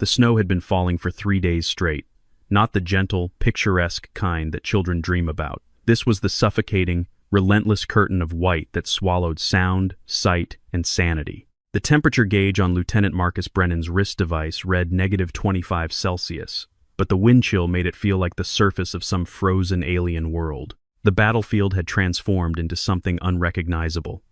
The snow had been falling for 3 days straight, not the gentle, picturesque kind that children dream about. This was the suffocating, relentless curtain of white that swallowed sound, sight, and sanity. The temperature gauge on Lieutenant Marcus Brennan's wrist device read -25°C, but the wind chill made it feel like the surface of some frozen alien world. The battlefield had transformed into something unrecognizable.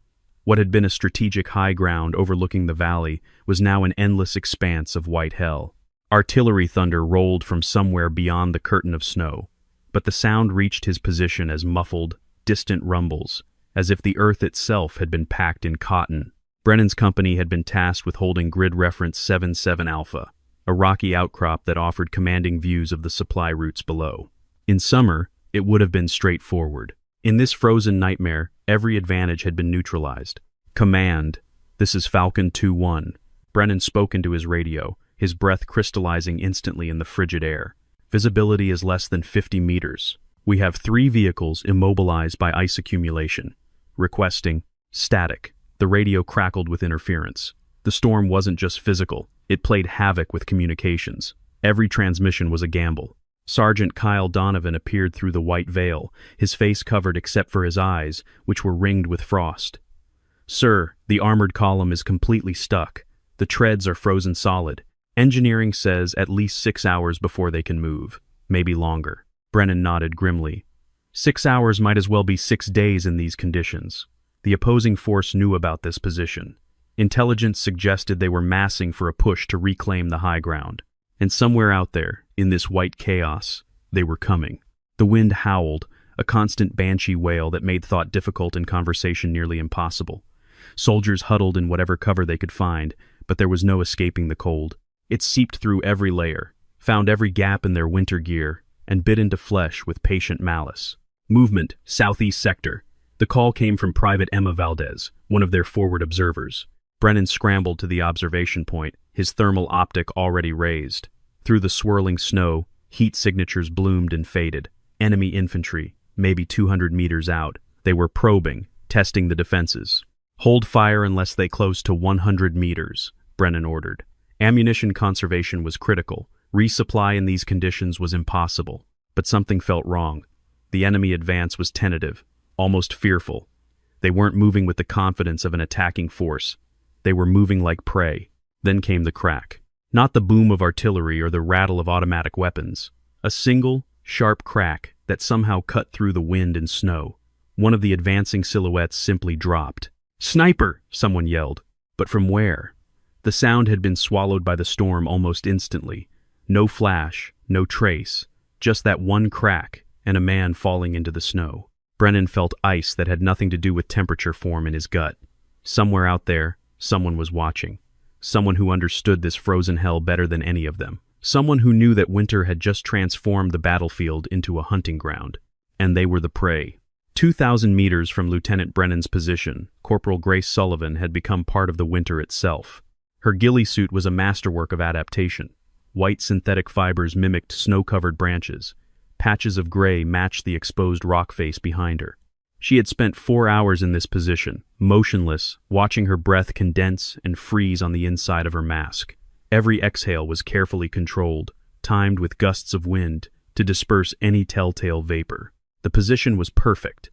What had been a strategic high ground overlooking the valley was now an endless expanse of white hell. Artillery thunder rolled from somewhere beyond the curtain of snow, but the sound reached his position as muffled, distant rumbles, as if the earth itself had been packed in cotton. Brennan's company had been tasked with holding grid reference 77 Alpha, a rocky outcrop that offered commanding views of the supply routes below. In summer, it would have been straightforward. In this frozen nightmare, every advantage had been neutralized. "Command, this is Falcon 2-1. Brennan spoke into his radio, his breath crystallizing instantly in the frigid air. "Visibility is less than 50 meters. We have 3 vehicles immobilized by ice accumulation. Requesting static." The radio crackled with interference. The storm wasn't just physical, it played havoc with communications. Every transmission was a gamble. Sergeant Kyle Donovan appeared through the white veil, his face covered except for his eyes, which were ringed with frost. "Sir, the armored column is completely stuck. The treads are frozen solid. Engineering says at least 6 hours before they can move, maybe longer." Brennan nodded grimly. 6 hours might as well be 6 days in these conditions. The opposing force knew about this position. Intelligence suggested they were massing for a push to reclaim the high ground. And somewhere out there, in this white chaos, they were coming. The wind howled, a constant banshee wail that made thought difficult and conversation nearly impossible. Soldiers huddled in whatever cover they could find, but there was no escaping the cold. It seeped through every layer, found every gap in their winter gear, and bit into flesh with patient malice. "Movement, southeast sector." The call came from Private Emma Valdez, one of their forward observers. Brennan scrambled to the observation point, his thermal optic already raised. Through the swirling snow, heat signatures bloomed and faded. Enemy infantry, maybe 200 meters out. They were probing, testing the defenses. "Hold fire unless they close to 100 meters, Brennan ordered. Ammunition conservation was critical. Resupply in these conditions was impossible. But something felt wrong. The enemy advance was tentative, almost fearful. They weren't moving with the confidence of an attacking force. They were moving like prey. Then came the crack. Not the boom of artillery or the rattle of automatic weapons. A single, sharp crack that somehow cut through the wind and snow. One of the advancing silhouettes simply dropped. "Sniper!" someone yelled. But from where? The sound had been swallowed by the storm almost instantly. No flash, no trace, just that one crack and a man falling into the snow. Brennan felt ice that had nothing to do with temperature form in his gut. Somewhere out there, someone was watching. Someone who understood this frozen hell better than any of them. Someone who knew that winter had just transformed the battlefield into a hunting ground. And they were the prey. 2,000 meters from Lieutenant Brennan's position, Corporal Grace Sullivan had become part of the winter itself. Her ghillie suit was a masterwork of adaptation. White synthetic fibers mimicked snow-covered branches. Patches of gray matched the exposed rock face behind her. She had spent 4 hours in this position, motionless, watching her breath condense and freeze on the inside of her mask. Every exhale was carefully controlled, timed with gusts of wind to disperse any telltale vapor. The position was perfect.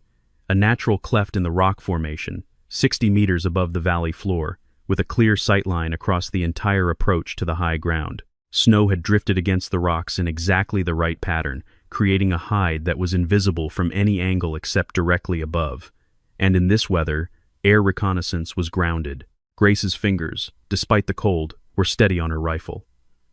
A natural cleft in the rock formation, 60 meters above the valley floor, with a clear sightline across the entire approach to the high ground. Snow had drifted against the rocks in exactly the right pattern, creating a hide that was invisible from any angle except directly above. And in this weather, air reconnaissance was grounded. Grace's fingers, despite the cold, were steady on her rifle.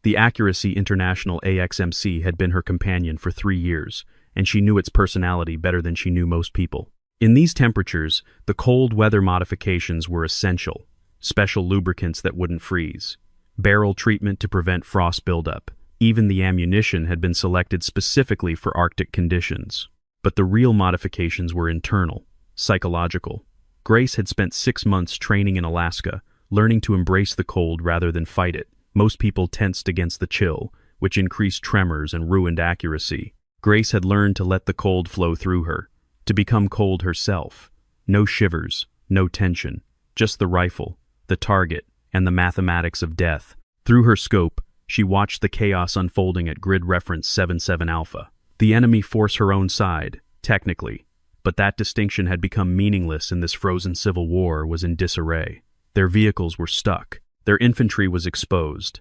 The Accuracy International AXMC had been her companion for 3 years, and she knew its personality better than she knew most people. In these temperatures, the cold weather modifications were essential. Special lubricants that wouldn't freeze. Barrel treatment to prevent frost buildup. Even the ammunition had been selected specifically for Arctic conditions. But the real modifications were internal, psychological. Grace had spent 6 months training in Alaska, learning to embrace the cold rather than fight it. Most people tensed against the chill, which increased tremors and ruined accuracy. Grace had learned to let the cold flow through her, to become cold herself. No shivers, no tension, just the rifle, the target, and the mathematics of death. Through her scope, She watched the chaos unfolding at grid reference 77 Alpha. The enemy force her own side, technically, but that distinction had become meaningless in this frozen civil war was in disarray. Their vehicles were stuck, their infantry was exposed,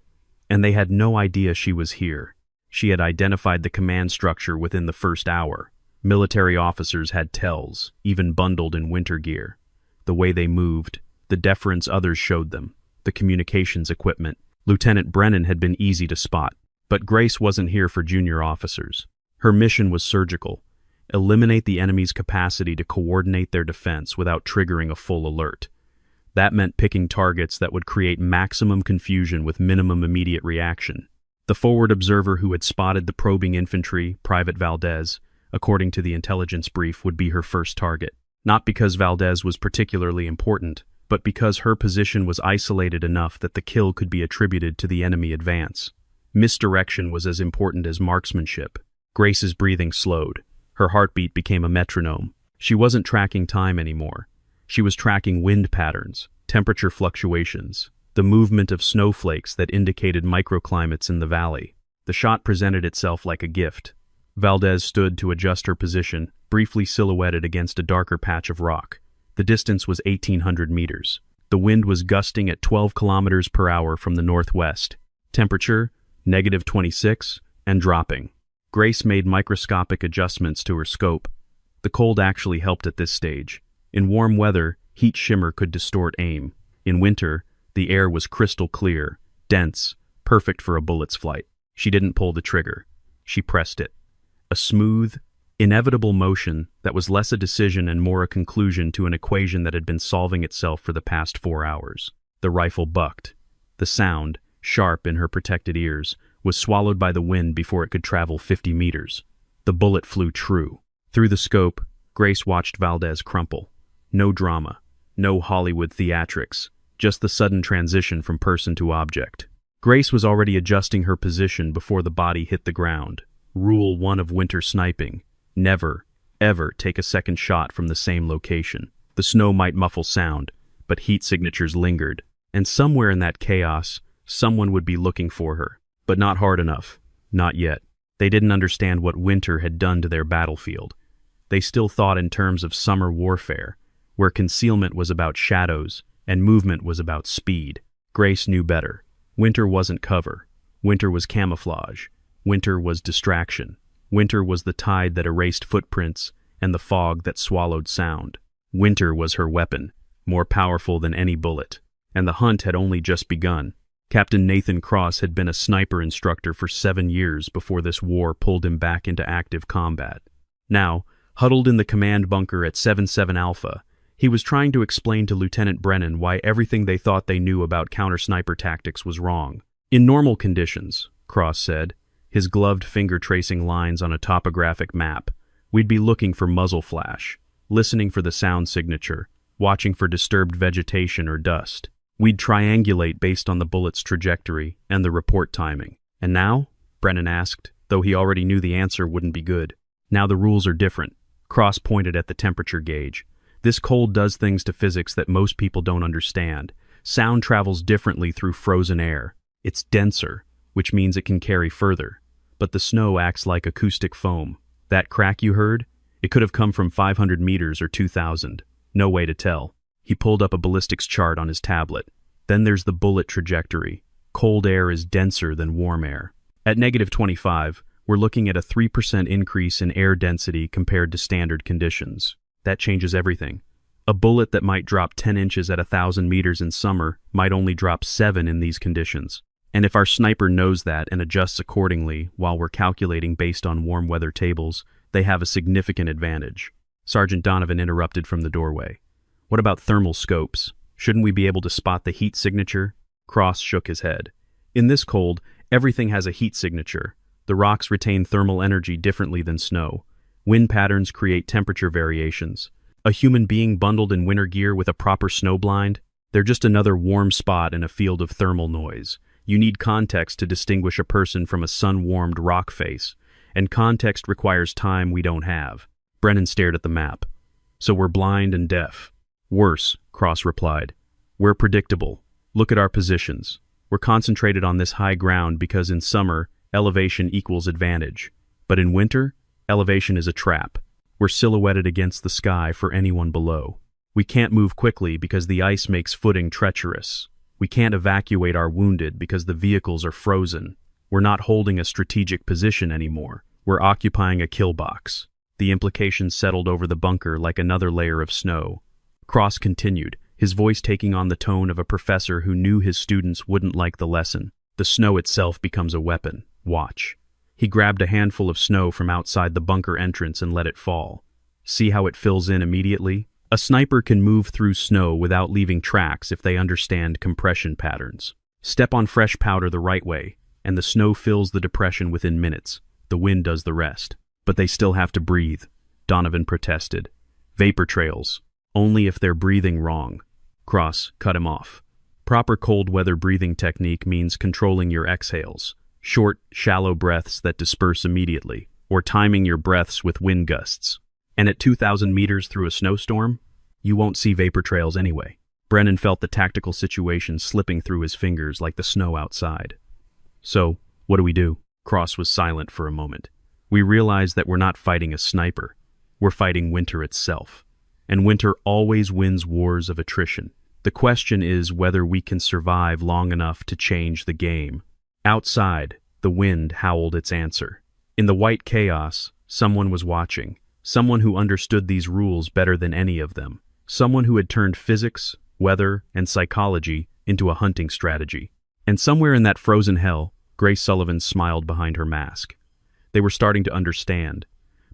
and they had no idea she was here. She had identified the command structure within the first hour. Military officers had tells, even bundled in winter gear. The way they moved, the deference others showed them, the communications equipment. Lieutenant Brennan had been easy to spot, but Grace wasn't here for junior officers. Her mission was surgical: eliminate the enemy's capacity to coordinate their defense without triggering a full alert. That meant picking targets that would create maximum confusion with minimum immediate reaction. The forward observer who had spotted the probing infantry, Private Valdez, according to the intelligence brief, would be her first target. Not because Valdez was particularly important, but because her position was isolated enough that the kill could be attributed to the enemy advance. Misdirection was as important as marksmanship. Grace's breathing slowed. Her heartbeat became a metronome. She wasn't tracking time anymore. She was tracking wind patterns, temperature fluctuations, the movement of snowflakes that indicated microclimates in the valley. The shot presented itself like a gift. Valdez stood to adjust her position, briefly silhouetted against a darker patch of rock. The distance was 1,800 meters. The wind was gusting at 12 kilometers per hour from the northwest. Temperature, -26, and dropping. Grace made microscopic adjustments to her scope. The cold actually helped at this stage. In warm weather, heat shimmer could distort aim. In winter, the air was crystal clear, dense, perfect for a bullet's flight. She didn't pull the trigger. She pressed it. A smooth, inevitable motion that was less a decision and more a conclusion to an equation that had been solving itself for the past 4 hours. The rifle bucked. The sound, sharp in her protected ears, was swallowed by the wind before it could travel 50 meters. The bullet flew true. Through the scope, Grace watched Valdez crumple. No drama, no Hollywood theatrics, just the sudden transition from person to object. Grace was already adjusting her position before the body hit the ground. Rule 1 of winter sniping: never, ever take a second shot from the same location. The snow might muffle sound, but heat signatures lingered, and somewhere in that chaos, someone would be looking for her. But not hard enough. Not yet. They didn't understand what winter had done to their battlefield. They still thought in terms of summer warfare, where concealment was about shadows and movement was about speed. Grace knew better. Winter wasn't cover. Winter was camouflage. Winter was distraction. Winter was the tide that erased footprints and the fog that swallowed sound. Winter was her weapon, more powerful than any bullet. And the hunt had only just begun. Captain Nathan Cross had been a sniper instructor for 7 years before this war pulled him back into active combat. Now, huddled in the command bunker at 77 Alpha, he was trying to explain to Lieutenant Brennan why everything they thought they knew about counter-sniper tactics was wrong. In normal conditions, Cross said, his gloved finger tracing lines on a topographic map, we'd be looking for muzzle flash, listening for the sound signature, watching for disturbed vegetation or dust. We'd triangulate based on the bullet's trajectory and the report timing. And now? Brennan asked, though he already knew the answer wouldn't be good. Now the rules are different. Cross pointed at the temperature gauge. This cold does things to physics that most people don't understand. Sound travels differently through frozen air. It's denser, which means it can carry further. But the snow acts like acoustic foam. That crack you heard? It could have come from 500 meters or 2,000. No way to tell. He pulled up a ballistics chart on his tablet. Then there's the bullet trajectory. Cold air is denser than warm air. At -25, we're looking at a 3% increase in air density compared to standard conditions. That changes everything. A bullet that might drop 10 inches at 1,000 meters in summer might only drop 7 in these conditions. And if our sniper knows that and adjusts accordingly while we're calculating based on warm weather tables, they have a significant advantage. Sergeant Donovan interrupted from the doorway. What about thermal scopes? Shouldn't we be able to spot the heat signature? Cross shook his head. In this cold, everything has a heat signature. The rocks retain thermal energy differently than snow. Wind patterns create temperature variations. A human being bundled in winter gear with a proper snowblind? They're just another warm spot in a field of thermal noise. You need context to distinguish a person from a sun-warmed rock face, and context requires time we don't have. Brennan stared at the map. So we're blind and deaf. Worse, Cross replied. We're predictable. Look at our positions. We're concentrated on this high ground because in summer, elevation equals advantage. But in winter, elevation is a trap. We're silhouetted against the sky for anyone below. We can't move quickly because the ice makes footing treacherous. We can't evacuate our wounded because the vehicles are frozen. We're not holding a strategic position anymore. We're occupying a kill box. The implications settled over the bunker like another layer of snow. Cross continued, his voice taking on the tone of a professor who knew his students wouldn't like the lesson. The snow itself becomes a weapon. Watch. He grabbed a handful of snow from outside the bunker entrance and let it fall. See how it fills in immediately? A sniper can move through snow without leaving tracks if they understand compression patterns. Step on fresh powder the right way, and the snow fills the depression within minutes. The wind does the rest. But they still have to breathe, Donovan protested. Vapor trails. Only if they're breathing wrong. Cross cut him off. Proper cold weather breathing technique means controlling your exhales. Short, shallow breaths that disperse immediately, or timing your breaths with wind gusts. And at 2,000 meters through a snowstorm, you won't see vapor trails anyway. Brennan felt the tactical situation slipping through his fingers like the snow outside. So, what do we do? Cross was silent for a moment. We realize that we're not fighting a sniper. We're fighting winter itself. And winter always wins wars of attrition. The question is whether we can survive long enough to change the game. Outside, the wind howled its answer. In the white chaos, someone was watching. Someone who understood these rules better than any of them. Someone who had turned physics, weather, and psychology into a hunting strategy. And somewhere in that frozen hell, Grace Sullivan smiled behind her mask. They were starting to understand.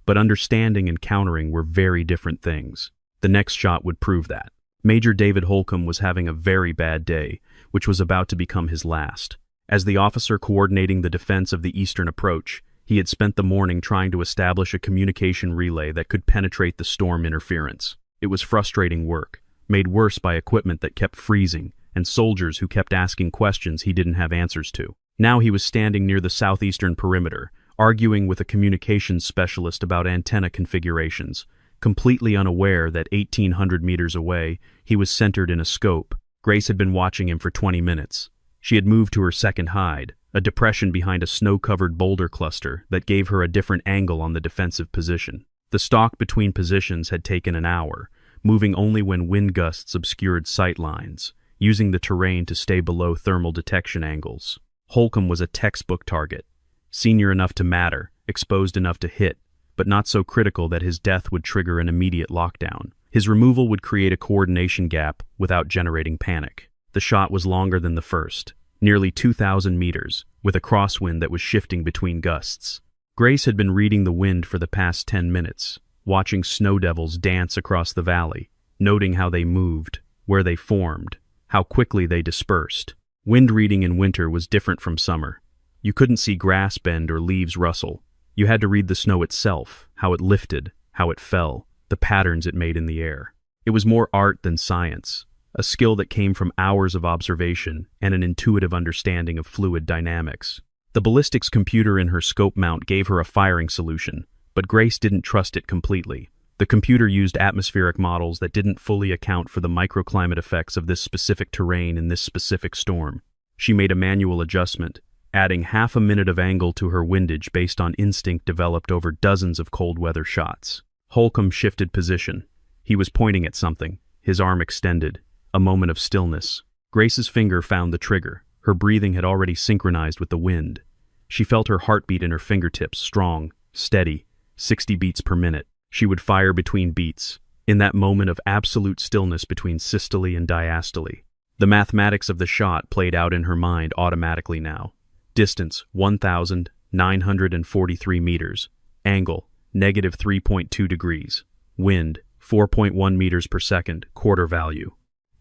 But understanding and countering were very different things. The next shot would prove that. Major David Holcomb was having a very bad day, which was about to become his last. As the officer coordinating the defense of the eastern approach, he had spent the morning trying to establish a communication relay that could penetrate the storm interference. It was frustrating work, made worse by equipment that kept freezing, and soldiers who kept asking questions he didn't have answers to. Now he was standing near the southeastern perimeter, arguing with a communications specialist about antenna configurations, completely unaware that 1,800 meters away, he was centered in a scope. Grace had been watching him for 20 minutes. She had moved to her second hide, a depression behind a snow-covered boulder cluster that gave her a different angle on the defensive position. The stalk between positions had taken an hour, moving only when wind gusts obscured sight lines, using the terrain to stay below thermal detection angles. Holcomb was a textbook target, senior enough to matter, exposed enough to hit, but not so critical that his death would trigger an immediate lockdown. His removal would create a coordination gap without generating panic. The shot was longer than the first, nearly 2,000 meters, with a crosswind that was shifting between gusts. Grace had been reading the wind for the past 10 minutes, watching snow devils dance across the valley, noting how they moved, where they formed, how quickly they dispersed. Wind reading in winter was different from summer. You couldn't see grass bend or leaves rustle. You had to read the snow itself, how it lifted, how it fell, the patterns it made in the air. It was more art than science, a skill that came from hours of observation and an intuitive understanding of fluid dynamics. The ballistics computer in her scope mount gave her a firing solution, but Grace didn't trust it completely. The computer used atmospheric models that didn't fully account for the microclimate effects of this specific terrain in this specific storm. She made a manual adjustment, adding half a minute of angle to her windage based on instinct developed over dozens of cold weather shots. Holcomb shifted position. He was pointing at something, his arm extended. A moment of stillness. Grace's finger found the trigger. Her breathing had already synchronized with the wind. She felt her heartbeat in her fingertips, strong, steady, 60 beats per minute. She would fire between beats, in that moment of absolute stillness between systole and diastole. The mathematics of the shot played out in her mind automatically now. Distance, 1,943 meters. Angle, -3.2 degrees. Wind, 4.1 meters per second, quarter value.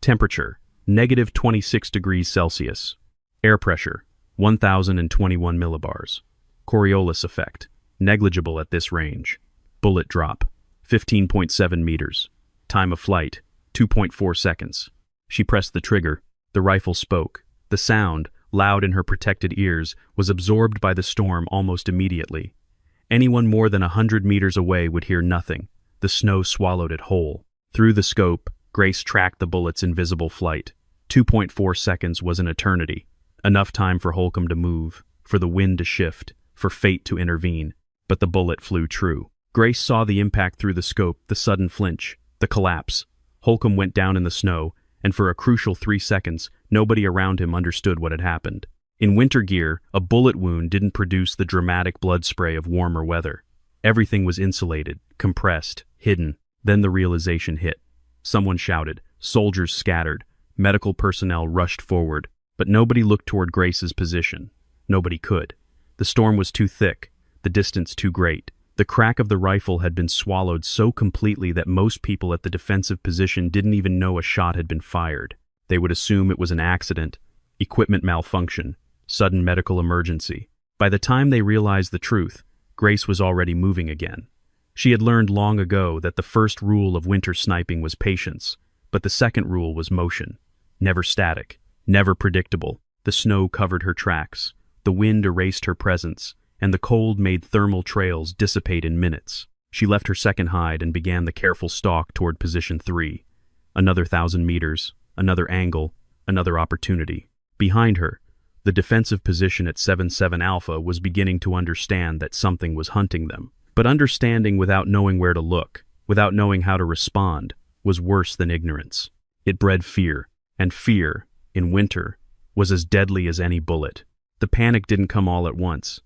Temperature, -26 degrees Celsius. Air pressure, 1,021 millibars. Coriolis effect, negligible at this range. Bullet drop, 15.7 meters. Time of flight, 2.4 seconds. She pressed the trigger. The rifle spoke. The sound, loud in her protected ears, was absorbed by the storm almost immediately. Anyone more than 100 meters away would hear nothing. The snow swallowed it whole. Through the scope, Grace tracked the bullet's invisible flight. 2.4 seconds was an eternity. Enough time for Holcomb to move, for the wind to shift, for fate to intervene. But the bullet flew true. Grace saw the impact through the scope, the sudden flinch, the collapse. Holcomb went down in the snow, and for a crucial 3 seconds, nobody around him understood what had happened. In winter gear, a bullet wound didn't produce the dramatic blood spray of warmer weather. Everything was insulated, compressed, hidden. Then the realization hit. Someone shouted, soldiers scattered, medical personnel rushed forward, but nobody looked toward Grace's position. Nobody could. The storm was too thick, the distance too great. The crack of the rifle had been swallowed so completely that most people at the defensive position didn't even know a shot had been fired. They would assume it was an accident, equipment malfunction, sudden medical emergency. By the time they realized the truth, Grace was already moving again. She had learned long ago that the first rule of winter sniping was patience, but the second rule was motion. Never static, never predictable. The snow covered her tracks, the wind erased her presence, and the cold made thermal trails dissipate in minutes. She left her second hide and began the careful stalk toward position 3. Another 1,000 meters, another angle, another opportunity. Behind her, the defensive position at 7-7 Alpha was beginning to understand that something was hunting them. But understanding without knowing where to look, without knowing how to respond, was worse than ignorance. It bred fear, and fear, in winter, was as deadly as any bullet. The panic didn't come all at once.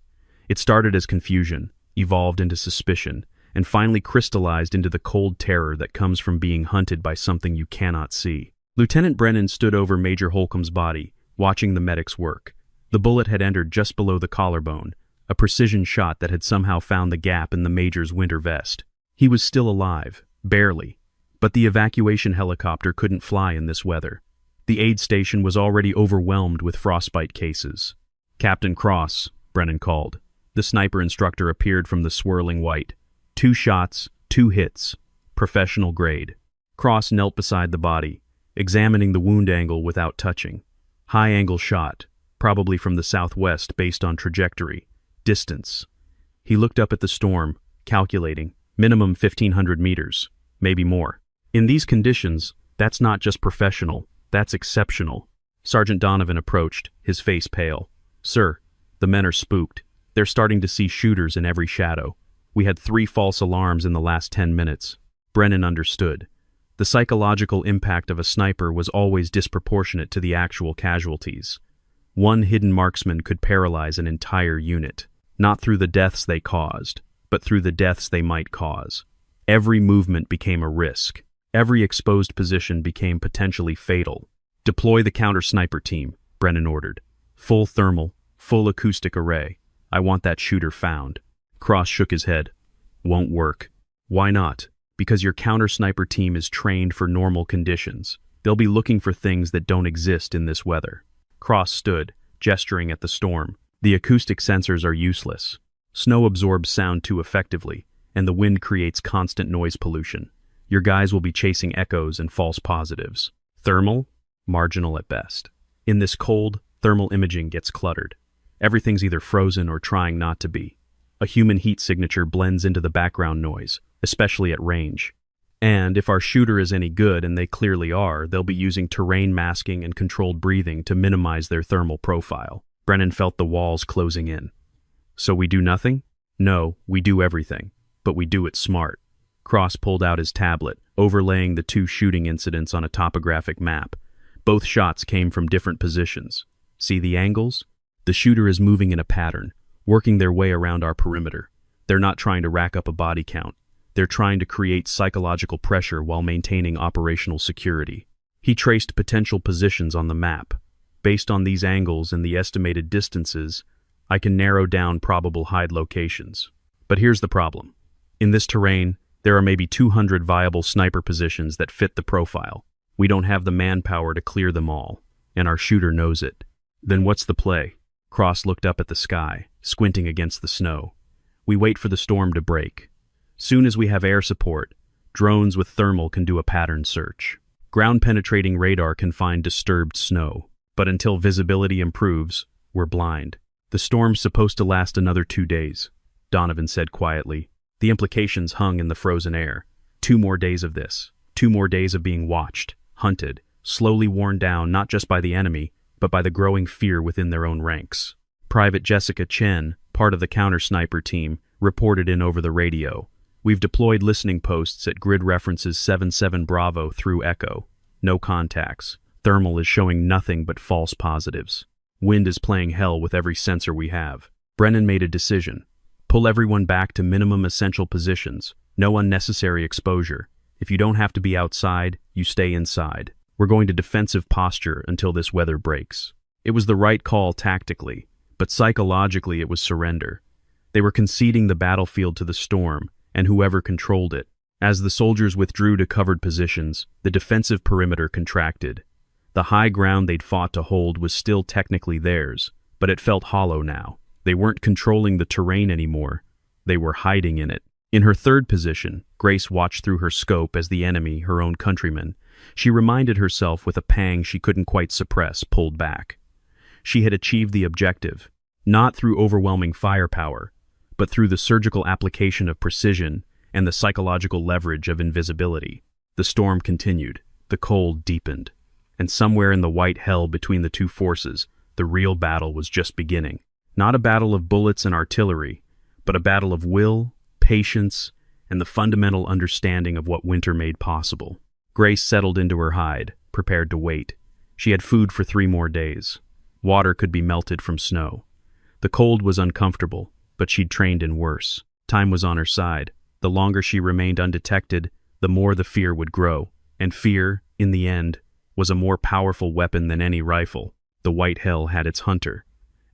It started as confusion, evolved into suspicion, and finally crystallized into the cold terror that comes from being hunted by something you cannot see. Lieutenant Brennan stood over Major Holcomb's body, watching the medics work. The bullet had entered just below the collarbone, a precision shot that had somehow found the gap in the Major's winter vest. He was still alive, barely, but the evacuation helicopter couldn't fly in this weather. The aid station was already overwhelmed with frostbite cases. "Captain Cross," Brennan called. The sniper instructor appeared from the swirling white. 2 shots, 2 hits. Professional grade. Cross knelt beside the body, examining the wound angle without touching. High-angle shot, probably from the southwest based on trajectory, distance. He looked up at the storm, calculating, minimum 1,500 meters, maybe more. In these conditions, that's not just professional, that's exceptional. Sergeant Donovan approached, his face pale. "Sir, the men are spooked. They're starting to see shooters in every shadow. We had 3 false alarms in the last 10 minutes. Brennan understood. The psychological impact of a sniper was always disproportionate to the actual casualties. One hidden marksman could paralyze an entire unit, not through the deaths they caused, but through the deaths they might cause. Every movement became a risk. Every exposed position became potentially fatal. "Deploy the counter-sniper team," Brennan ordered. "Full thermal, full acoustic array. I want that shooter found." Cross shook his head. "Won't work." "Why not?" "Because your counter-sniper team is trained for normal conditions. They'll be looking for things that don't exist in this weather." Cross stood, gesturing at the storm. "The acoustic sensors are useless. Snow absorbs sound too effectively, and the wind creates constant noise pollution. Your guys will be chasing echoes and false positives. Thermal? Marginal at best. In this cold, thermal imaging gets cluttered. Everything's either frozen or trying not to be. A human heat signature blends into the background noise, especially at range. And if our shooter is any good, and they clearly are, they'll be using terrain masking and controlled breathing to minimize their thermal profile." Brennan felt the walls closing in. "So we do nothing?" "No, we do everything, but we do it smart." Cross pulled out his tablet, overlaying the 2 shooting incidents on a topographic map. Both shots came from different positions. "See the angles? The shooter is moving in a pattern, working their way around our perimeter. They're not trying to rack up a body count. They're trying to create psychological pressure while maintaining operational security." He traced potential positions on the map. "Based on these angles and the estimated distances, I can narrow down probable hide locations. But here's the problem. In this terrain, there are maybe 200 viable sniper positions that fit the profile. We don't have the manpower to clear them all, and our shooter knows it. Then what's the play?" Cross looked up at the sky, squinting against the snow. "We wait for the storm to break. Soon as we have air support, drones with thermal can do a pattern search. Ground-penetrating radar can find disturbed snow. But until visibility improves, we're blind." "The storm's supposed to last another 2 days," Donovan said quietly. The implications hung in the frozen air. 2 more days of this. 2 more days of being watched, hunted, slowly worn down not just by the enemy, but by the growing fear within their own ranks. Private Jessica Chen, part of the counter-sniper team, reported in over the radio. "We've deployed listening posts at grid references 77 Bravo through Echo. No contacts. Thermal is showing nothing but false positives. Wind is playing hell with every sensor we have." Brennan made a decision. "Pull everyone back to minimum essential positions. No unnecessary exposure. If you don't have to be outside, you stay inside. We're going to defensive posture until this weather breaks." It was the right call tactically, but psychologically it was surrender. They were conceding the battlefield to the storm, and whoever controlled it. As the soldiers withdrew to covered positions, the defensive perimeter contracted. The high ground they'd fought to hold was still technically theirs, but it felt hollow now. They weren't controlling the terrain anymore. They were hiding in it. In her third position, Grace watched through her scope as the enemy, her own countrymen. She reminded herself with a pang she couldn't quite suppress, pulled back. She had achieved the objective, not through overwhelming firepower, but through the surgical application of precision and the psychological leverage of invisibility. The storm continued, the cold deepened, and somewhere in the white hell between the two forces, the real battle was just beginning. Not a battle of bullets and artillery, but a battle of will, patience, and the fundamental understanding of what winter made possible. Grace settled into her hide, prepared to wait. She had food for 3 more days. Water could be melted from snow. The cold was uncomfortable, but she'd trained in worse. Time was on her side. The longer she remained undetected, the more the fear would grow. And fear, in the end, was a more powerful weapon than any rifle. The white hell had its hunter,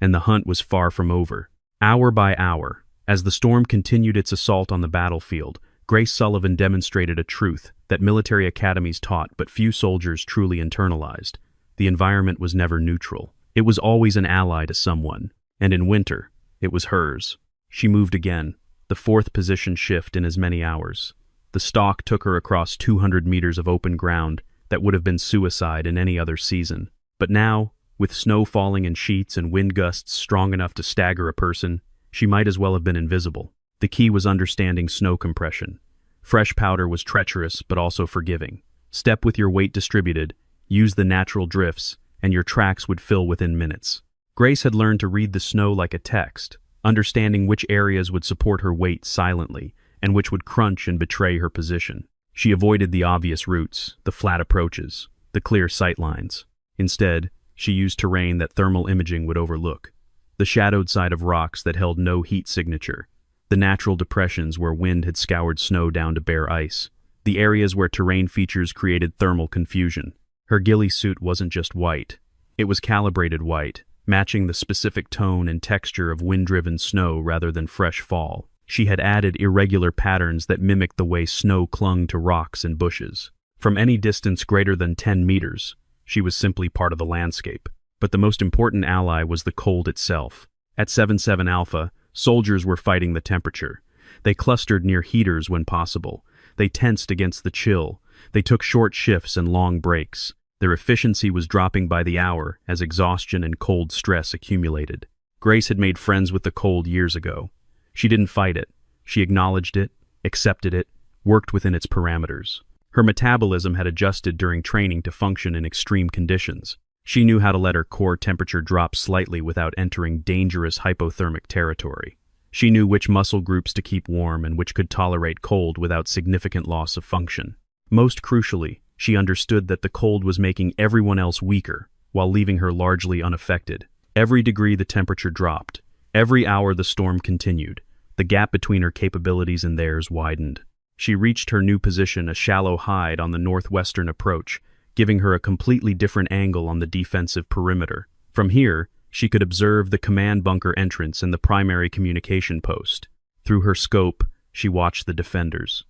and the hunt was far from over. Hour by hour, as the storm continued its assault on the battlefield, Grace Sullivan demonstrated a truth that military academies taught but few soldiers truly internalized. The environment was never neutral. It was always an ally to someone, and in winter, it was hers. She moved again, the 4th position shift in as many hours. The stalk took her across 200 meters of open ground that would have been suicide in any other season. But now, with snow falling in sheets and wind gusts strong enough to stagger a person, she might as well have been invisible. The key was understanding snow compression. Fresh powder was treacherous but also forgiving. Step with your weight distributed, use the natural drifts, and your tracks would fill within minutes. Grace had learned to read the snow like a text, understanding which areas would support her weight silently and which would crunch and betray her position. She avoided the obvious routes, the flat approaches, the clear sight lines. Instead, she used terrain that thermal imaging would overlook. The shadowed side of rocks that held no heat signature. The natural depressions where wind had scoured snow down to bare ice. The areas where terrain features created thermal confusion. Her ghillie suit wasn't just white. It was calibrated white, matching the specific tone and texture of wind-driven snow rather than fresh fall. She had added irregular patterns that mimicked the way snow clung to rocks and bushes. From any distance greater than 10 meters, she was simply part of the landscape. But the most important ally was the cold itself. At 7-7 Alpha, soldiers were fighting the temperature. They clustered near heaters when possible. They tensed against the chill. They took short shifts and long breaks. Their efficiency was dropping by the hour as exhaustion and cold stress accumulated. Grace had made friends with the cold years ago. She didn't fight it. She acknowledged it, accepted it, worked within its parameters. Her metabolism had adjusted during training to function in extreme conditions. She knew how to let her core temperature drop slightly without entering dangerous hypothermic territory. She knew which muscle groups to keep warm and which could tolerate cold without significant loss of function. Most crucially, she understood that the cold was making everyone else weaker, while leaving her largely unaffected. Every degree the temperature dropped. Every hour the storm continued. The gap between her capabilities and theirs widened. She reached her new position, a shallow hide on the northwestern approach, giving her a completely different angle on the defensive perimeter. From here, she could observe the command bunker entrance and the primary communication post. Through her scope, she watched the defenders.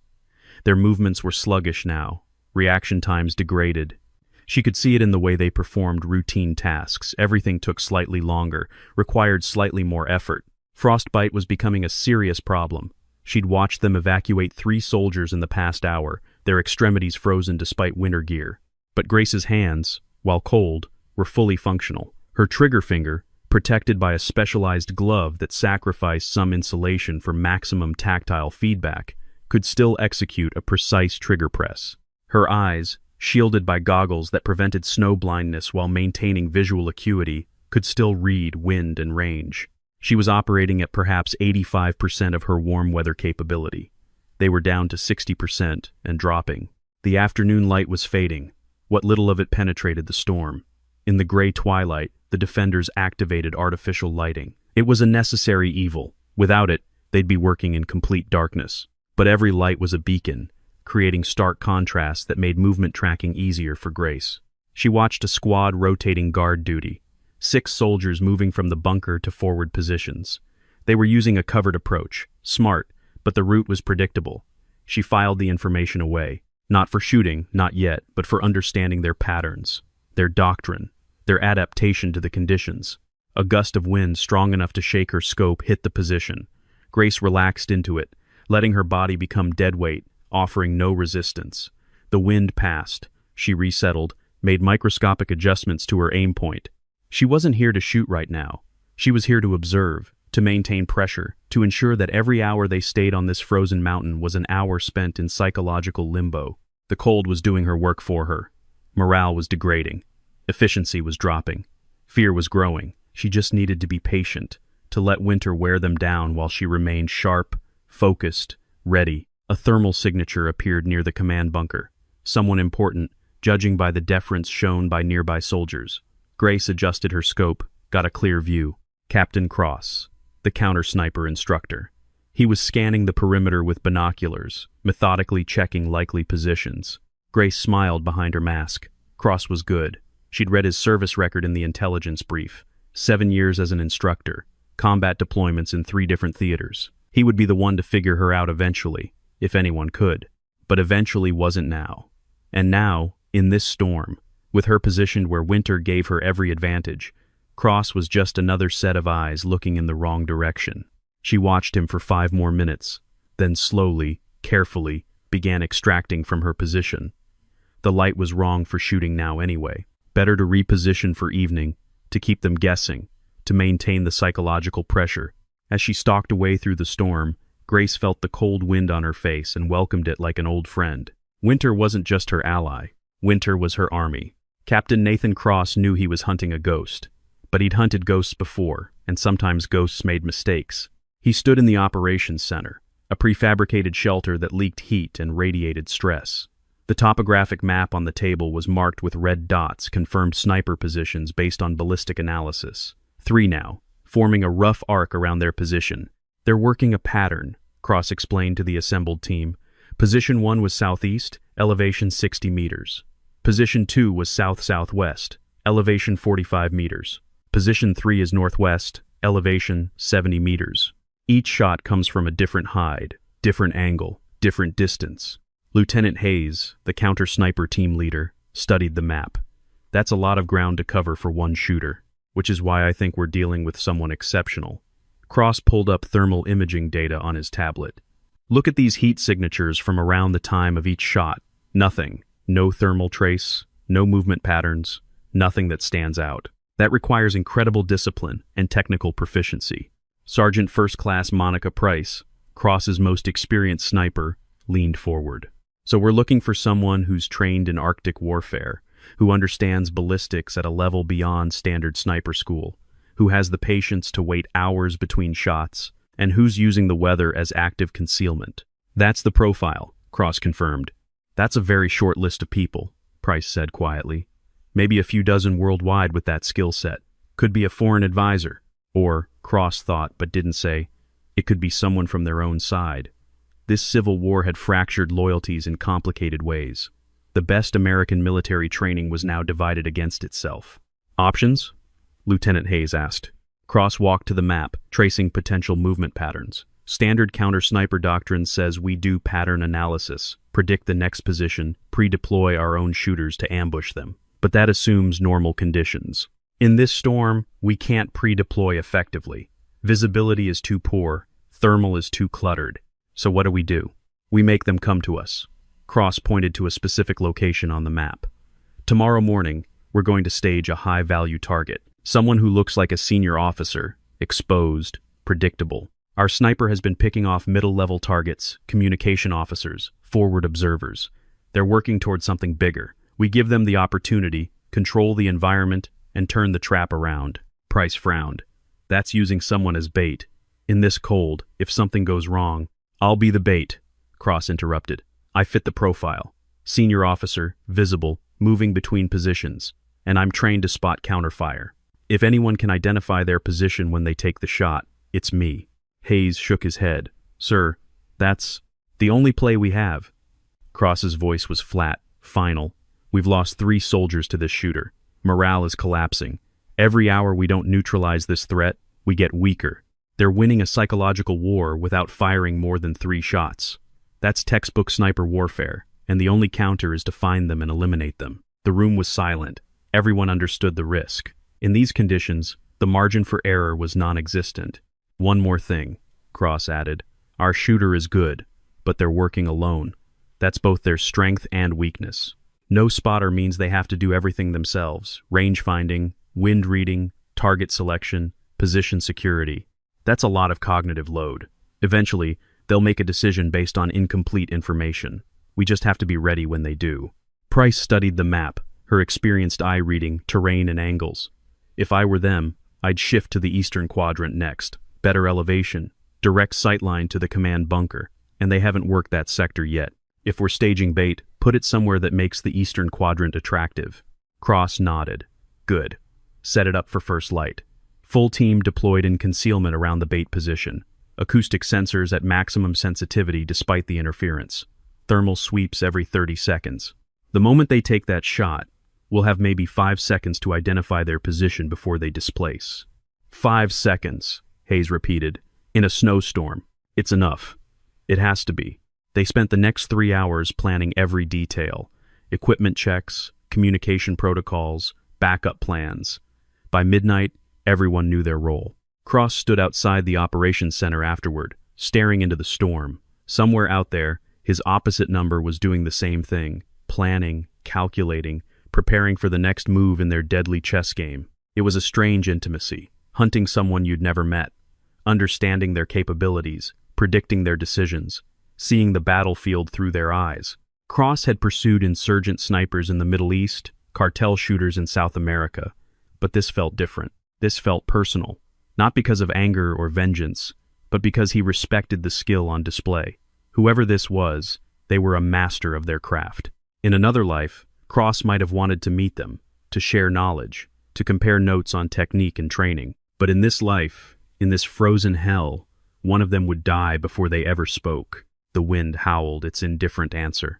Their movements were sluggish now, reaction times degraded. She could see it in the way they performed routine tasks. Everything took slightly longer, required slightly more effort. Frostbite was becoming a serious problem. She'd watched them evacuate 3 soldiers in the past hour, their extremities frozen despite winter gear. But Grace's hands, while cold, were fully functional. Her trigger finger, protected by a specialized glove that sacrificed some insulation for maximum tactile feedback, could still execute a precise trigger press. Her eyes, shielded by goggles that prevented snow blindness while maintaining visual acuity, could still read wind and range. She was operating at perhaps 85% of her warm weather capability. They were down to 60% and dropping. The afternoon light was fading. What little of it penetrated the storm. In the gray twilight, the defenders activated artificial lighting. It was a necessary evil. Without it, they'd be working in complete darkness. But every light was a beacon, creating stark contrasts that made movement tracking easier for Grace. She watched a squad rotating guard duty, 6 soldiers moving from the bunker to forward positions. They were using a covered approach, smart, but the route was predictable. She filed the information away, not for shooting, not yet, but for understanding their patterns, their doctrine, their adaptation to the conditions. A gust of wind strong enough to shake her scope hit the position. Grace relaxed into it, letting her body become dead weight, offering no resistance. The wind passed. She resettled, made microscopic adjustments to her aim point. She wasn't here to shoot right now. She was here to observe, to maintain pressure, to ensure that every hour they stayed on this frozen mountain was an hour spent in psychological limbo. The cold was doing her work for her. Morale was degrading. Efficiency was dropping. Fear was growing. She just needed to be patient, to let winter wear them down while she remained sharp, focused, ready. A thermal signature appeared near the command bunker. Someone important, judging by the deference shown by nearby soldiers. Grace adjusted her scope, got a clear view. Captain Cross, the counter-sniper instructor. He was scanning the perimeter with binoculars, methodically checking likely positions. Grace smiled behind her mask. Cross was good. She'd read his service record in the intelligence brief. 7 years as an instructor, combat deployments in 3 different theaters. He would be the one to figure her out eventually, if anyone could. But eventually wasn't now. And now, in this storm, with her positioned where winter gave her every advantage, Cross was just another set of eyes looking in the wrong direction. She watched him for 5 more minutes, then slowly, carefully, began extracting from her position. The light was wrong for shooting now anyway. Better to reposition for evening, to keep them guessing, to maintain the psychological pressure. As she stalked away through the storm, Grace felt the cold wind on her face and welcomed it like an old friend. Winter wasn't just her ally. Winter was her army. Captain Nathan Cross knew he was hunting a ghost, but he'd hunted ghosts before, and sometimes ghosts made mistakes. He stood in the operations center, a prefabricated shelter that leaked heat and radiated stress. The topographic map on the table was marked with red dots, confirmed sniper positions based on ballistic analysis. 3 now, forming a rough arc around their position. They're working a pattern, Cross explained to the assembled team. Position 1 was southeast, elevation 60 meters. Position 2 was south-southwest, elevation 45 meters. Position 3 is northwest, elevation 70 meters. Each shot comes from a different hide, different angle, different distance. Lieutenant Hayes, the counter-sniper team leader, studied the map. That's a lot of ground to cover for one shooter, which is why I think we're dealing with someone exceptional. Cross pulled up thermal imaging data on his tablet. Look at these heat signatures from around the time of each shot. Nothing. No thermal trace, no movement patterns, nothing that stands out. That requires incredible discipline and technical proficiency. Sergeant First Class Monica Price, Cross's most experienced sniper, leaned forward. So we're looking for someone who's trained in Arctic warfare, who understands ballistics at a level beyond standard sniper school, who has the patience to wait hours between shots, and who's using the weather as active concealment. That's the profile, Cross confirmed. That's a very short list of people, Price said quietly. Maybe a few dozen worldwide with that skill set. Could be a foreign advisor. Or, Cross thought but didn't say, it could be someone from their own side. This civil war had fractured loyalties in complicated ways. The best American military training was now divided against itself. Options? Lieutenant Hayes asked. Cross walked to the map, tracing potential movement patterns. Standard counter-sniper doctrine says we do pattern analysis, predict the next position, pre-deploy our own shooters to ambush them. But that assumes normal conditions. In this storm, we can't pre-deploy effectively. Visibility is too poor, thermal is too cluttered. So what do? We make them come to us. Cross pointed to a specific location on the map. Tomorrow morning, we're going to stage a high-value target. Someone who looks like a senior officer, exposed, predictable. Our sniper has been picking off middle-level targets, communication officers, forward observers. They're working towards something bigger, We give them the opportunity, control the environment, and turn the trap around. Price frowned. That's using someone as bait. In this cold, if something goes wrong, I'll be the bait, Cross interrupted. I fit the profile. Senior officer, visible, moving between positions, and I'm trained to spot counterfire. If anyone can identify their position when they take the shot, it's me. Hayes shook his head. Sir, that's the only play we have. Cross's voice was flat, final. We've lost 3 soldiers to this shooter. Morale is collapsing. Every hour we don't neutralize this threat, we get weaker. They're winning a psychological war without firing more than 3 shots. That's textbook sniper warfare, and the only counter is to find them and eliminate them. The room was silent. Everyone understood the risk. In these conditions, the margin for error was non-existent. One more thing, Cross added. Our shooter is good, but they're working alone. That's both their strength and weakness. No spotter means they have to do everything themselves. Range finding, wind reading, target selection, position security. That's a lot of cognitive load. Eventually, they'll make a decision based on incomplete information. We just have to be ready when they do. Price studied the map, her experienced eye reading terrain and angles. If I were them, I'd shift to the eastern quadrant next. Better elevation, direct sightline to the command bunker, and they haven't worked that sector yet. If we're staging bait, put it somewhere that makes the eastern quadrant attractive. Cross nodded. Good. Set it up for first light. Full team deployed in concealment around the bait position. Acoustic sensors at maximum sensitivity despite the interference. Thermal sweeps every 30 seconds. The moment they take that shot, we'll have maybe 5 seconds to identify their position before they displace. 5 seconds, Hayes repeated. In a snowstorm. It's enough. It has to be. They spent the next 3 hours planning every detail. Equipment checks, communication protocols, backup plans. By midnight, everyone knew their role. Cross stood outside the operations center afterward, staring into the storm. Somewhere out there, his opposite number was doing the same thing, planning, calculating, preparing for the next move in their deadly chess game. It was a strange intimacy, hunting someone you'd never met, understanding their capabilities, predicting their decisions, seeing the battlefield through their eyes. Cross had pursued insurgent snipers in the Middle East, cartel shooters in South America, but this felt different. This felt personal, not because of anger or vengeance, but because he respected the skill on display. Whoever this was, they were a master of their craft. In another life, Cross might have wanted to meet them, to share knowledge, to compare notes on technique and training. But in this life, in this frozen hell, one of them would die before they ever spoke. The wind howled its indifferent answer.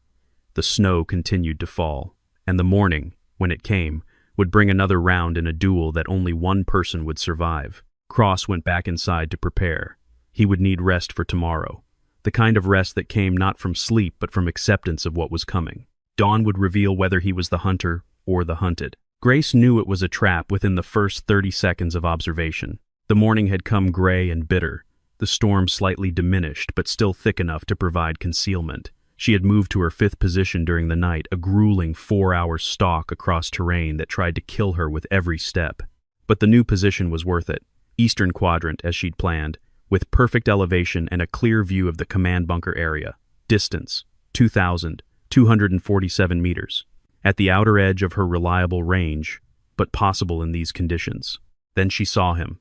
The snow continued to fall, and the morning, when it came, would bring another round in a duel that only one person would survive. Cross went back inside to prepare. He would need rest for tomorrow, the kind of rest that came not from sleep but from acceptance of what was coming. Dawn would reveal whether he was the hunter or the hunted. Grace knew it was a trap within the first 30 seconds of observation. The morning had come gray and bitter, the storm slightly diminished but still thick enough to provide concealment. She had moved to her 5th position during the night, a grueling 4-hour stalk across terrain that tried to kill her with every step. But the new position was worth it. Eastern quadrant, as she'd planned, with perfect elevation and a clear view of the command bunker area. Distance, 2,247 meters. At the outer edge of her reliable range, but possible in these conditions. Then she saw him,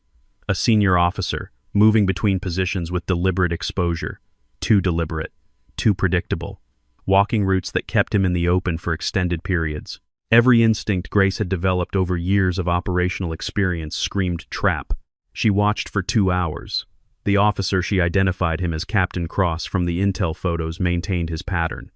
a senior officer, moving between positions with deliberate exposure. Too deliberate, too predictable. Walking routes that kept him in the open for extended periods. Every instinct Grace had developed over years of operational experience screamed trap. She watched for 2 hours. The officer she identified him as Captain Cross from the intel photos maintained his pattern.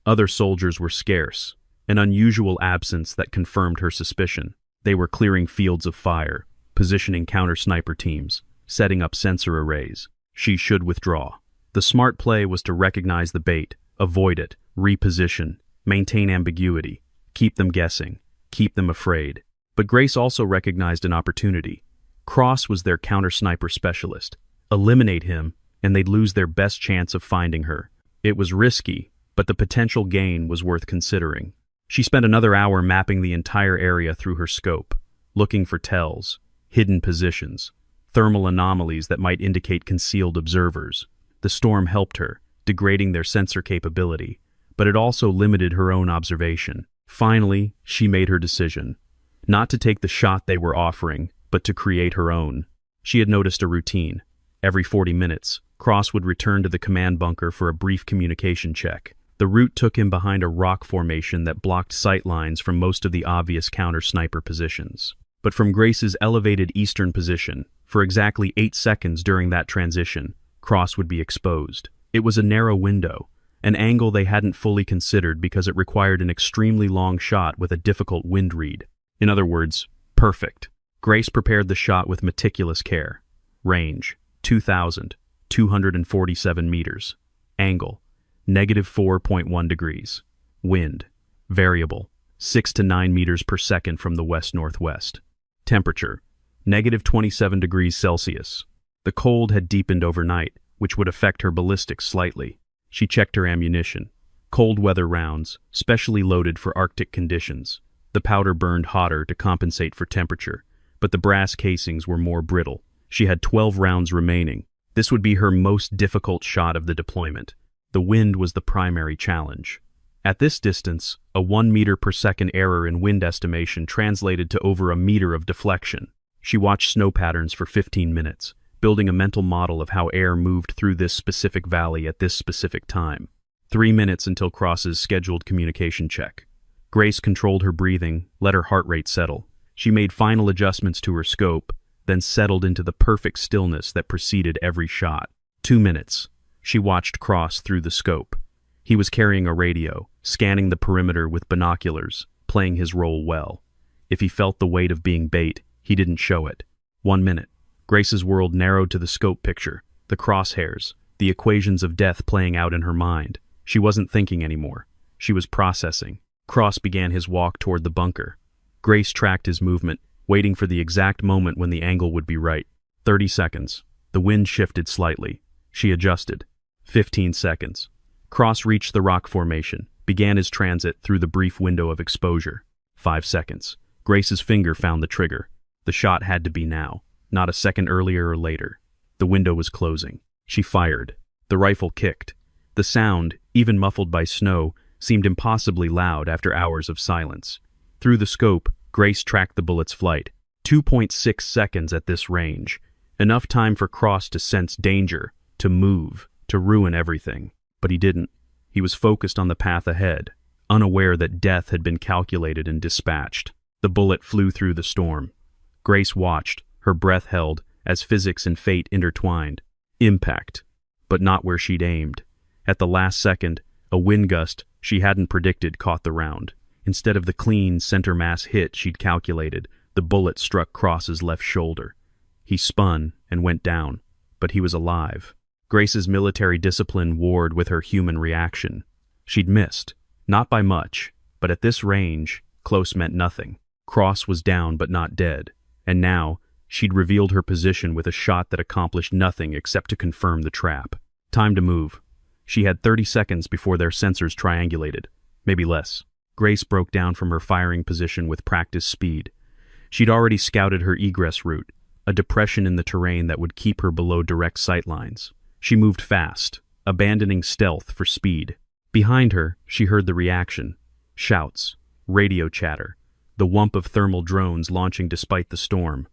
Other soldiers were scarce, an unusual absence that confirmed her suspicion. They were clearing fields of fire, positioning counter-sniper teams, setting up sensor arrays. She should withdraw. The smart play was to recognize the bait, avoid it, reposition, maintain ambiguity, keep them guessing, keep them afraid. But Grace also recognized an opportunity. Cross was their counter-sniper specialist. Eliminate him, and they'd lose their best chance of finding her. It was risky, but the potential gain was worth considering. She spent another hour mapping the entire area through her scope, looking for tells, hidden positions, thermal anomalies that might indicate concealed observers. The storm helped her, degrading their sensor capability, but it also limited her own observation. Finally, she made her decision. Not to take the shot they were offering, but to create her own. She had noticed a routine. Every 40 minutes, Cross would return to the command bunker for a brief communication check. The route took him behind a rock formation that blocked sight lines from most of the obvious counter-sniper positions. But from Grace's elevated eastern position, for exactly 8 seconds during that transition, Cross would be exposed. It was a narrow window, an angle they hadn't fully considered because it required an extremely long shot with a difficult wind read. In other words, perfect. Grace prepared the shot with meticulous care. Range, 2,247 meters. Angle, -4.1 degrees. Wind, variable, 6 to 9 meters per second from the west-northwest. Temperature, -27 degrees Celsius. The cold had deepened overnight, which would affect her ballistics slightly. She checked her ammunition. Cold weather rounds, specially loaded for Arctic conditions. The powder burned hotter to compensate for temperature, but the brass casings were more brittle. She had 12 rounds remaining. This would be her most difficult shot of the deployment. The wind was the primary challenge. At this distance, a 1 meter per second error in wind estimation translated to over a meter of deflection. She watched snow patterns for 15 minutes, building a mental model of how air moved through this specific valley at this specific time. 3 minutes until Cross's scheduled communication check. Grace controlled her breathing, let her heart rate settle. She made final adjustments to her scope, then settled into the perfect stillness that preceded every shot. 2 minutes. She watched Cross through the scope. He was carrying a radio, scanning the perimeter with binoculars, playing his role well. If he felt the weight of being bait, he didn't show it. 1 minute. Grace's world narrowed to the scope picture, the crosshairs, the equations of death playing out in her mind. She wasn't thinking anymore. She was processing. Cross began his walk toward the bunker. Grace tracked his movement, waiting for the exact moment when the angle would be right. 30 seconds. The wind shifted slightly. She adjusted. 15 seconds. Cross reached the rock formation, began his transit through the brief window of exposure. 5 seconds. Grace's finger found the trigger. The shot had to be now, not a second earlier or later. The window was closing. She fired. The rifle kicked. The sound, even muffled by snow, seemed impossibly loud after hours of silence. Through the scope, Grace tracked the bullet's flight. 2.6 seconds at this range. Enough time for Cross to sense danger, to move, to ruin everything. But he didn't. He was focused on the path ahead, unaware that death had been calculated and dispatched. The bullet flew through the storm. Grace watched, her breath held, as physics and fate intertwined. Impact, but not where she'd aimed. At the last second, a wind gust she hadn't predicted caught the round. Instead of the clean center mass hit she'd calculated, the bullet struck Cross's left shoulder. He spun and went down, but he was alive. Grace's military discipline warred with her human reaction. She'd missed, not by much, but at this range, close meant nothing. Cross was down but not dead, and now she'd revealed her position with a shot that accomplished nothing except to confirm the trap. Time to move. She had 30 seconds before their sensors triangulated, maybe less. Grace broke down from her firing position with practiced speed. She'd already scouted her egress route, a depression in the terrain that would keep her below direct sight lines. She moved fast, abandoning stealth for speed. Behind her, she heard the reaction. Shouts, radio chatter, the whump of thermal drones launching despite the storm.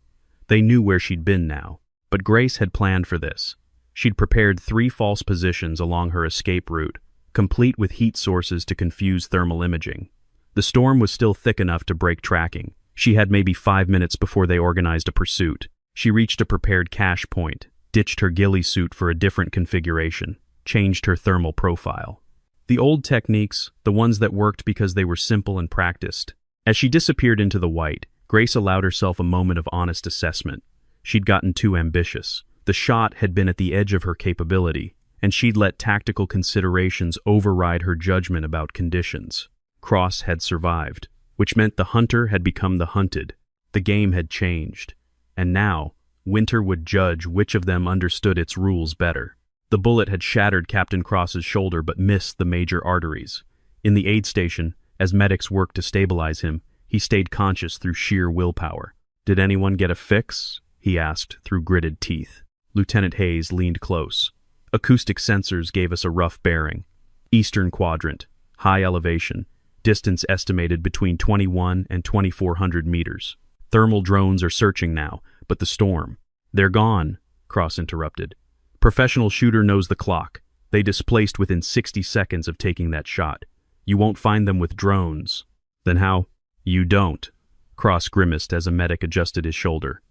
They knew where she'd been now, but Grace had planned for this. She'd prepared 3 false positions along her escape route, complete with heat sources to confuse thermal imaging. The storm was still thick enough to break tracking. She had maybe 5 minutes before they organized a pursuit. She reached a prepared cache point, ditched her ghillie suit for a different configuration, changed her thermal profile. The old techniques, the ones that worked because they were simple and practiced. As she disappeared into the white, Grace allowed herself a moment of honest assessment. She'd gotten too ambitious. The shot had been at the edge of her capability, and she'd let tactical considerations override her judgment about conditions. Cross had survived, which meant the hunter had become the hunted. The game had changed, and now Winter would judge which of them understood its rules better. The bullet had shattered Captain Cross's shoulder but missed the major arteries. In the aid station, as medics worked to stabilize him, he stayed conscious through sheer willpower. "Did anyone get a fix?" he asked through gritted teeth. Lieutenant Hayes leaned close. "Acoustic sensors gave us a rough bearing. Eastern quadrant, high elevation, distance estimated between 21 and 2,400 meters. Thermal drones are searching now, but the storm. They're gone, Cross interrupted. Professional shooter knows the clock. They displaced within 60 seconds of taking that shot. You won't find them with drones. Then how? You don't. Cross grimaced as a medic adjusted his shoulder.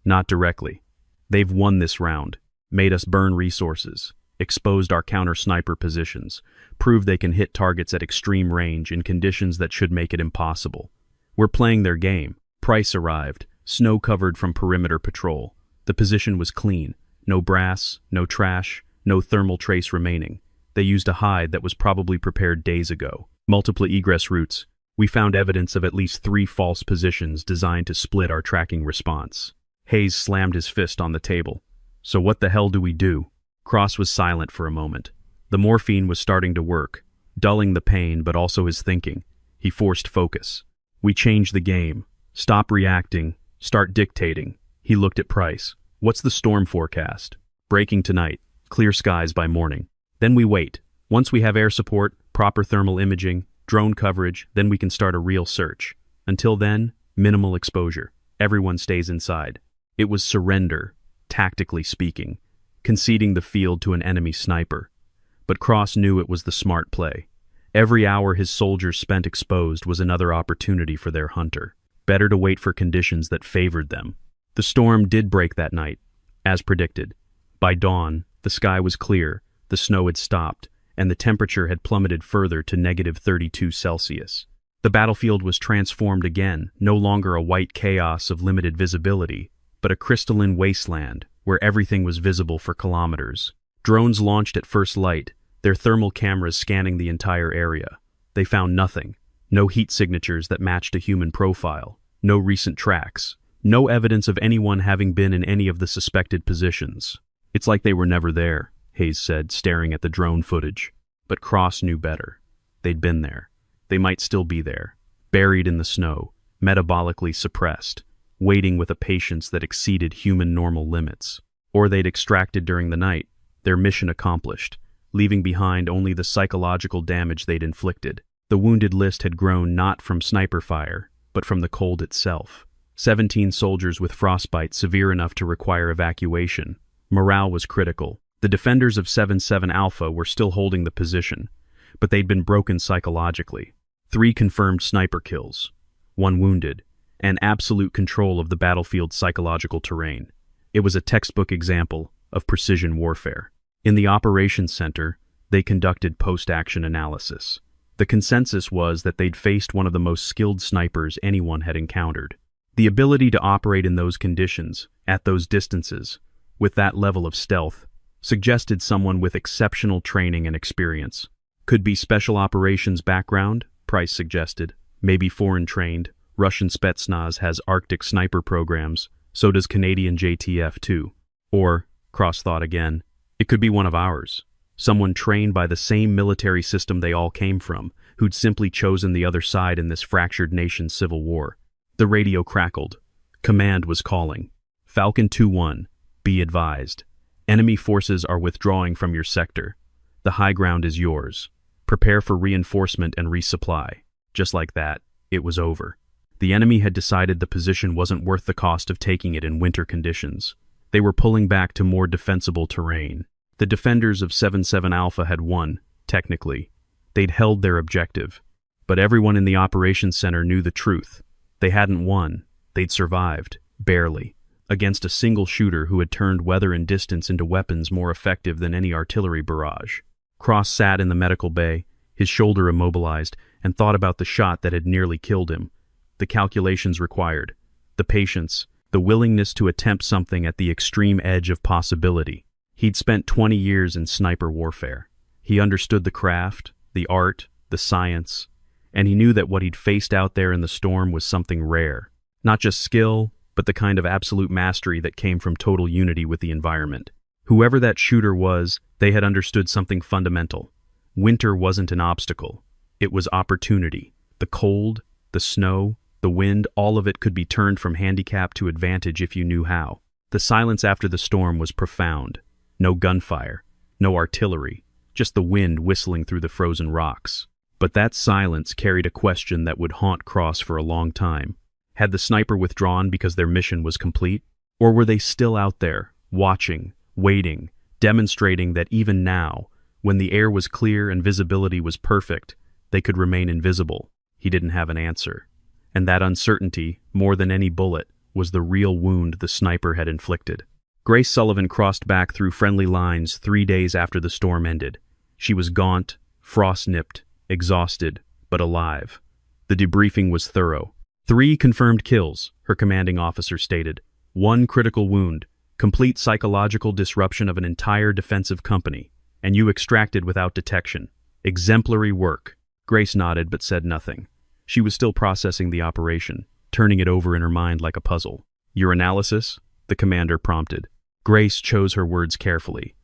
Not directly. They've won this round, made us burn resources, exposed our counter-sniper positions, proved they can hit targets at extreme range in conditions that should make it impossible. We're playing their game. Price arrived, snow-covered from perimeter patrol. The position was clean. No brass, no trash, no thermal trace remaining. They used a hide that was probably prepared days ago. Multiple egress routes. We found evidence of at least 3 false positions designed to split our tracking response. Hayes slammed his fist on the table. So what the hell do we do? Cross was silent for a moment. The morphine was starting to work, dulling the pain but also his thinking. He forced focus. We change the game. Stop reacting. Start dictating. He looked at Price. What's the storm forecast? Breaking tonight. Clear skies by morning. Then we wait. Once we have air support, proper thermal imaging, drone coverage, then we can start a real search. Until then, minimal exposure. Everyone stays inside. It was surrender, tactically speaking, conceding the field to an enemy sniper. But Cross knew it was the smart play. Every hour his soldiers spent exposed was another opportunity for their hunter. Better to wait for conditions that favored them. The storm did break that night, as predicted. By dawn, the sky was clear, the snow had stopped, and the temperature had plummeted further to -32°C. The battlefield was transformed again, no longer a white chaos of limited visibility, but a crystalline wasteland where everything was visible for kilometers. Drones launched at first light, their thermal cameras scanning the entire area. They found nothing. No heat signatures that matched a human profile. No recent tracks. No evidence of anyone having been in any of the suspected positions. It's like they were never there, Hayes said, staring at the drone footage. But Cross knew better. They'd been there. They might still be there, buried in the snow, metabolically suppressed, waiting with a patience that exceeded human normal limits. Or they'd extracted during the night, their mission accomplished, leaving behind only the psychological damage they'd inflicted. The wounded list had grown not from sniper fire, but from the cold itself. 17 soldiers with frostbite severe enough to require evacuation. Morale was critical. The defenders of 7-7 Alpha were still holding the position, but they'd been broken psychologically. 3 confirmed sniper kills, 1 wounded, and absolute control of the battlefield psychological terrain. It was a textbook example of precision warfare. In the operations center, they conducted post-action analysis. The consensus was that they'd faced one of the most skilled snipers anyone had encountered. The ability to operate in those conditions, at those distances, with that level of stealth, suggested someone with exceptional training and experience. Could be special operations background, Price suggested. Maybe foreign-trained. Russian Spetsnaz has Arctic sniper programs, so does Canadian JTF too. Or, Cross thought again, it could be one of ours. Someone trained by the same military system they all came from, who'd simply chosen the other side in this fractured nation's civil war. The radio crackled. Command was calling. Falcon 2-1, be advised. Enemy forces are withdrawing from your sector. The high ground is yours. Prepare for reinforcement and resupply. Just like that, it was over. The enemy had decided the position wasn't worth the cost of taking it in winter conditions. They were pulling back to more defensible terrain. The defenders of 7-7 Alpha had won, technically. They'd held their objective. But everyone in the operations center knew the truth. They hadn't won. They'd survived, barely, against a single shooter who had turned weather and distance into weapons more effective than any artillery barrage. Cross sat in the medical bay, his shoulder immobilized, and thought about the shot that had nearly killed him. The calculations required, the patience, the willingness to attempt something at the extreme edge of possibility. He'd spent 20 years in sniper warfare. He understood the craft, the art, the science, and he knew that what he'd faced out there in the storm was something rare. Not just skill, but the kind of absolute mastery that came from total unity with the environment. Whoever that shooter was, they had understood something fundamental. Winter wasn't an obstacle. It was opportunity. The cold, the snow, the wind, all of it could be turned from handicap to advantage if you knew how. The silence after the storm was profound. No gunfire, no artillery, just the wind whistling through the frozen rocks. But that silence carried a question that would haunt Cross for a long time. Had the sniper withdrawn because their mission was complete? Or were they still out there, watching, waiting, demonstrating that even now, when the air was clear and visibility was perfect, they could remain invisible? He didn't have an answer. And that uncertainty, more than any bullet, was the real wound the sniper had inflicted. Grace Sullivan crossed back through friendly lines 3 days after the storm ended. She was gaunt, frost-nipped, exhausted, but alive. The debriefing was thorough. 3 confirmed kills, her commanding officer stated. 1 critical wound, complete psychological disruption of an entire defensive company, and you extracted without detection. Exemplary work. Grace nodded but said nothing. She was still processing the operation, turning it over in her mind like a puzzle. Your analysis? The commander prompted. Grace chose her words carefully.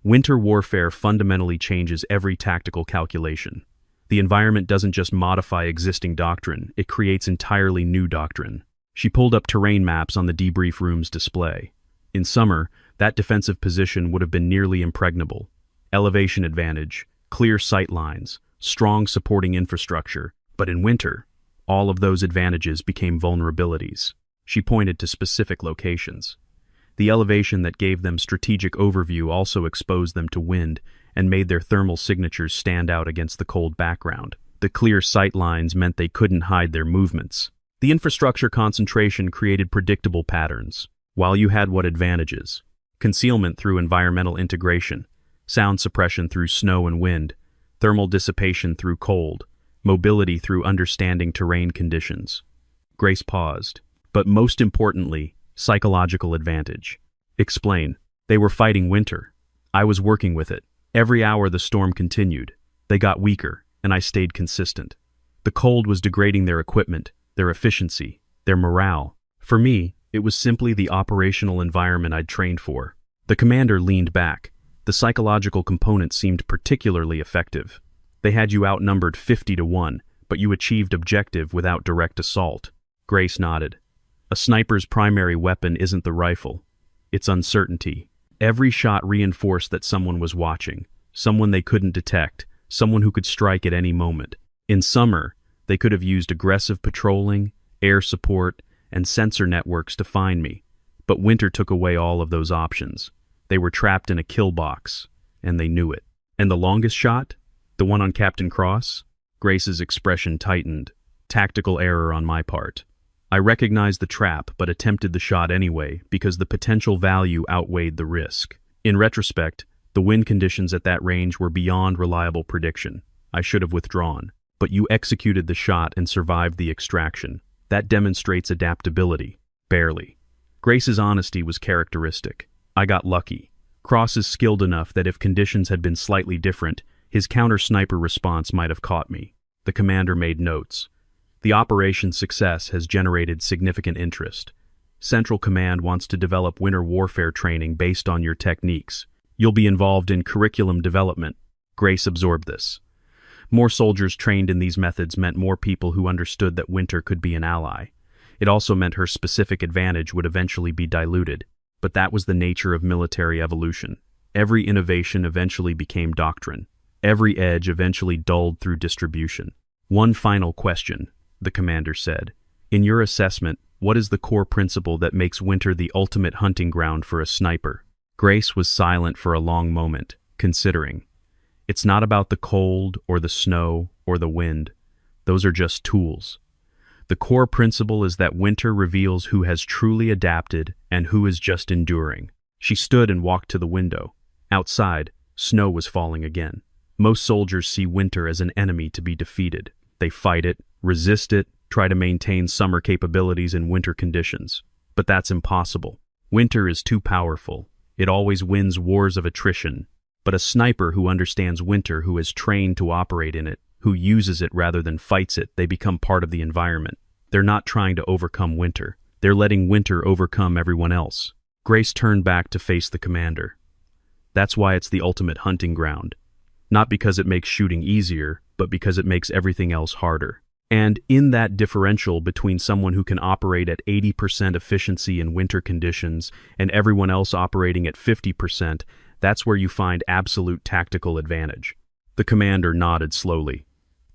Winter warfare fundamentally changes every tactical calculation. The environment doesn't just modify existing doctrine, it creates entirely new doctrine. She pulled up terrain maps on the debrief room's display. In summer, that defensive position would have been nearly impregnable. Elevation advantage, clear sight lines, strong supporting infrastructure. But in winter, all of those advantages became vulnerabilities. She pointed to specific locations. The elevation that gave them strategic overview also exposed them to wind and made their thermal signatures stand out against the cold background. The clear sight lines meant they couldn't hide their movements. The infrastructure concentration created predictable patterns. While you had what advantages? Concealment through environmental integration, sound suppression through snow and wind, thermal dissipation through cold, mobility through understanding terrain conditions. Grace paused. But most importantly, psychological advantage. Explain. They were fighting winter. I was working with it. Every hour the storm continued. They got weaker, and I stayed consistent. The cold was degrading their equipment, their efficiency, their morale. For me, it was simply the operational environment I'd trained for. The commander leaned back. The psychological component seemed particularly effective. They had you outnumbered 50-1, but you achieved objective without direct assault. Grace nodded. A sniper's primary weapon isn't the rifle. It's uncertainty. Every shot reinforced that someone was watching, someone they couldn't detect, someone who could strike at any moment. In summer, they could have used aggressive patrolling, air support, and sensor networks to find me. But winter took away all of those options. They were trapped in a kill box, and they knew it. And the longest shot? The one on Captain Cross? Grace's expression tightened. Tactical error on my part. I recognized the trap but attempted the shot anyway because the potential value outweighed the risk. In retrospect, the wind conditions at that range were beyond reliable prediction. I should have withdrawn. But you executed the shot and survived the extraction. That demonstrates adaptability. Barely. Grace's honesty was characteristic. I got lucky. Cross is skilled enough that if conditions had been slightly different, his counter-sniper response might have caught me. The commander made notes. The operation's success has generated significant interest. Central Command wants to develop winter warfare training based on your techniques. You'll be involved in curriculum development. Grace absorbed this. More soldiers trained in these methods meant more people who understood that winter could be an ally. It also meant her specific advantage would eventually be diluted. But that was the nature of military evolution. Every innovation eventually became doctrine. Every edge eventually dulled through distribution. One final question, the commander said. In your assessment, what is the core principle that makes winter the ultimate hunting ground for a sniper? Grace was silent for a long moment, considering. It's not about the cold or the snow or the wind. Those are just tools. The core principle is that winter reveals who has truly adapted and who is just enduring. She stood and walked to the window. Outside, snow was falling again. Most soldiers see winter as an enemy to be defeated. They fight it, resist it, try to maintain summer capabilities in winter conditions. But that's impossible. Winter is too powerful. It always wins wars of attrition. But a sniper who understands winter, who is trained to operate in it, who uses it rather than fights it, they become part of the environment. They're not trying to overcome winter. They're letting winter overcome everyone else. Grace turned back to face the commander. That's why it's the ultimate hunting ground. Not because it makes shooting easier, but because it makes everything else harder. And in that differential between someone who can operate at 80% efficiency in winter conditions and everyone else operating at 50%, that's where you find absolute tactical advantage. The commander nodded slowly.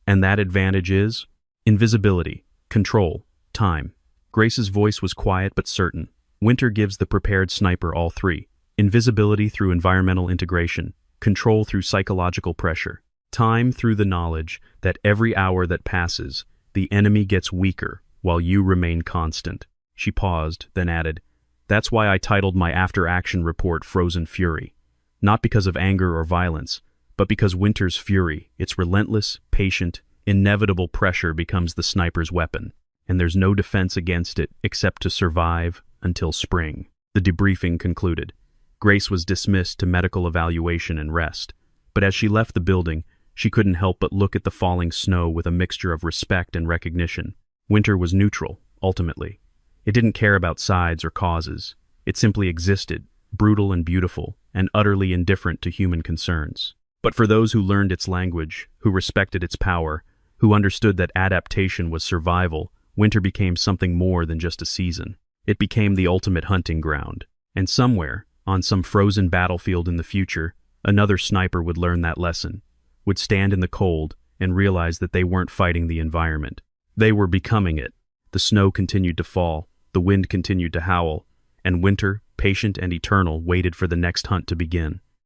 And that advantage is invisibility, control, time. Grace's voice was quiet but certain. Winter gives the prepared sniper all three: invisibility through environmental integration, control through psychological pressure, time through the knowledge that every hour that passes, the enemy gets weaker while you remain constant. She paused, then added, "That's why I titled my after-action report Frozen Fury. Not because of anger or violence, but because Winter's fury, its relentless, patient, inevitable pressure becomes the sniper's weapon, and there's no defense against it except to survive until spring." The debriefing concluded. Grace was dismissed to medical evaluation and rest, but as she left the building, she couldn't help but look at the falling snow with a mixture of respect and recognition. Winter was neutral, ultimately. It didn't care about sides or causes. It simply existed, brutal and beautiful, and utterly indifferent to human concerns. But for those who learned its language, who respected its power, who understood that adaptation was survival, winter became something more than just a season. It became the ultimate hunting ground. And somewhere, on some frozen battlefield in the future, another sniper would learn that lesson, would stand in the cold and realize that they weren't fighting the environment. They were becoming it. The snow continued to fall, the wind continued to howl, and winter, patient and eternal, waited for the next hunt to begin.